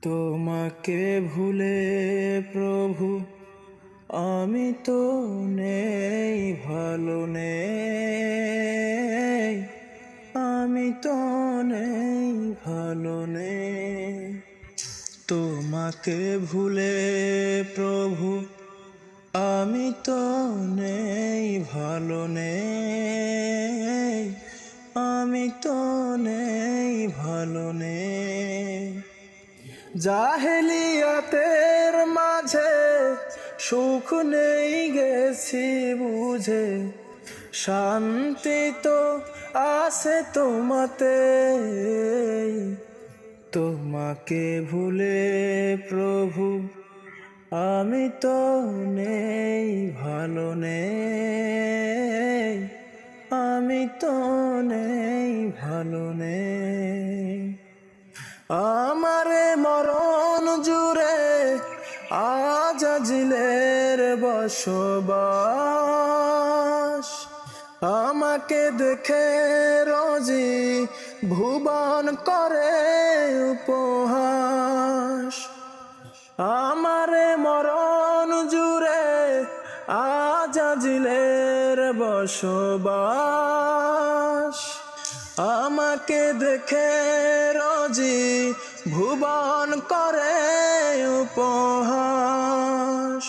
তোমাকে ভুলে প্রভু আমি তো নেই, ভালো নেই, আমি তো নেই, ভালো নেই। তোমাকে ভুলে প্রভু আমি তো নেই, ভালো নেই, আমি তো নেই, ভালো নেই। জাহেলিয়াতের মাঝে সুখ নেই গেছি বুঝে, শান্তি তো আছে তোমাতে। তোমাকে ভুলে প্রভু আমি তো নেই, ভালো নেই, আমি তো নেই, ভালো নেই। আমারে মরণ জুড়ে আজাজিলের বসবাস, আমাকে দেখে রোজি ভুবন করে উপহাস। আমারে মরণ জুড়ে আজাজিলের বসবাস, আমাকে দেখে রোজি ভুবন করে উপহাস।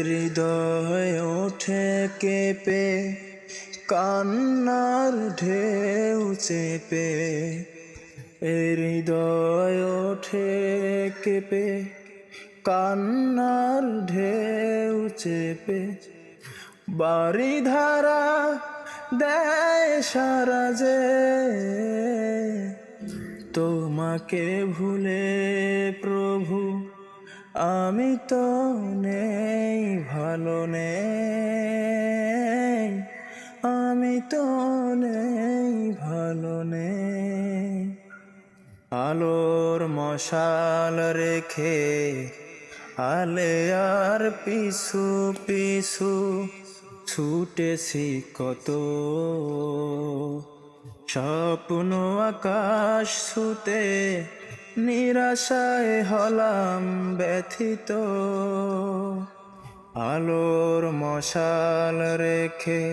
হৃদয় ওঠে কেঁপে কান্নার ঢেউ চেপে, হৃদয় ওঠে কেঁপে কান্নার ঢেউ চেপে, বারিধারা দেয় সারা যে। তোমাকে ভুলে প্রভু আমি তো নেই, ভালো নেই, আমি তো নেই, ভালো নেই। আলোর মশাল রেখে আলে আর পিছু পিছু ছুটেছি কত, স্বপ্ন আকাশ ছুতে নিরাশায় হলাম ব্যথিত। আলোর মশাল রেখে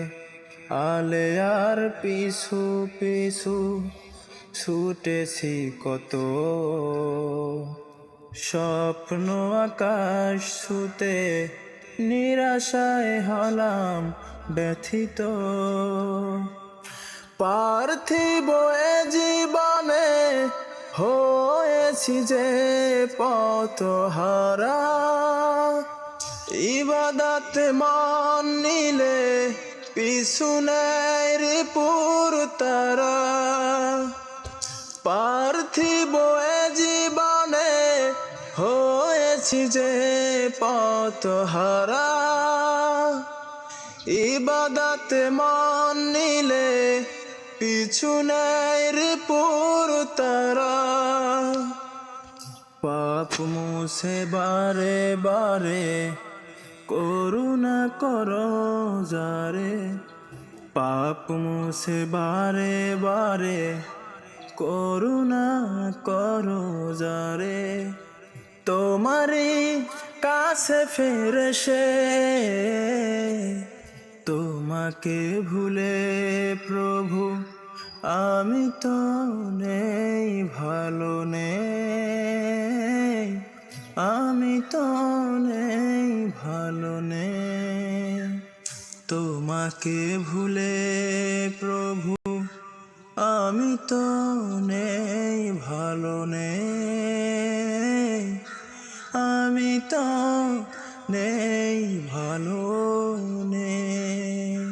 আলে আর পিছু পিছু ছুটেছি কত, স্বপ্ন আকাশ ছুতে নিরাশায় হলাম ব্যথিত। পার্থিব এ জীবনে হয়েছি যে পথহারা, ইবাদত মন নিলে পিছু নেয় রিপুর তারা। পার্থিব এ জীবনে হয়েছি যে পথহারা, ইবাদত মন নিলে পিছু নেয় রিপুর তারা। পাপ মুছে বারে বারে করুণা করো যারে, পাপ মুছে বারে বারে করুণা করো যারে। তোমারই কাছে ফিরে সে, তোমাকে ভুলে প্রভু আমি তো নেই, ভালো নেই, আমি তো নেই, ভালো নেই। তোমাকে ভুলে প্রভু আমি তো নেই, ভালো নেই, আমি তো নেই, ভালো নেই।